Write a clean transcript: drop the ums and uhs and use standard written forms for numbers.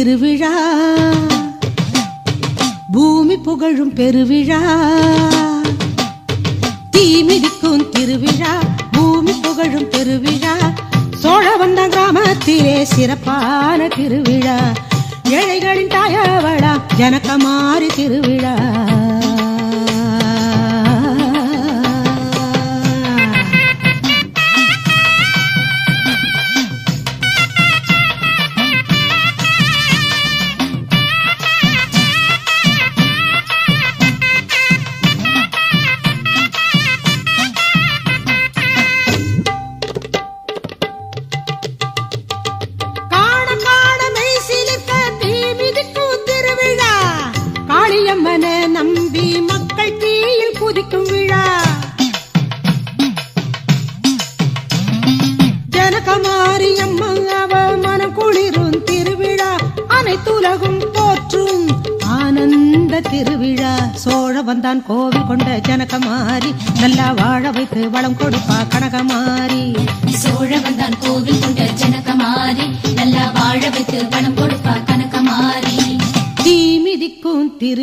திருவிழா, பூமி புகழும் பெருவிழா. தீ மிதிக்கும் திருவிழா, பூமி புகழும் பெருவிழா. சோழவந்தான் கிராமத்திலே சிறப்பான திருவிழா. ஏழைகளின் தாயவளா ஜனகமாரி திருவிழா. நம்பி மக்கள் தீயில் குதிக்கும் விழா. ஜனகமாரி அம்மா அவ மனம் குளிரும் திருவிழா. அனைத்துலகும் போற்றும் ஆனந்த திருவிழா. சோழவந்தான் கோவில் கொண்ட ஜனகமாரி நல்லா வாழ வைத்து வளம் கொடுப்பா கனகமாரி. சோழவந்தான் கோவில் கொண்ட ஜனகமாரி நல்லா வாழ வைத்து வளம் கொடுப்பா கனகமாரி. தீ மிதிக்கும் திரு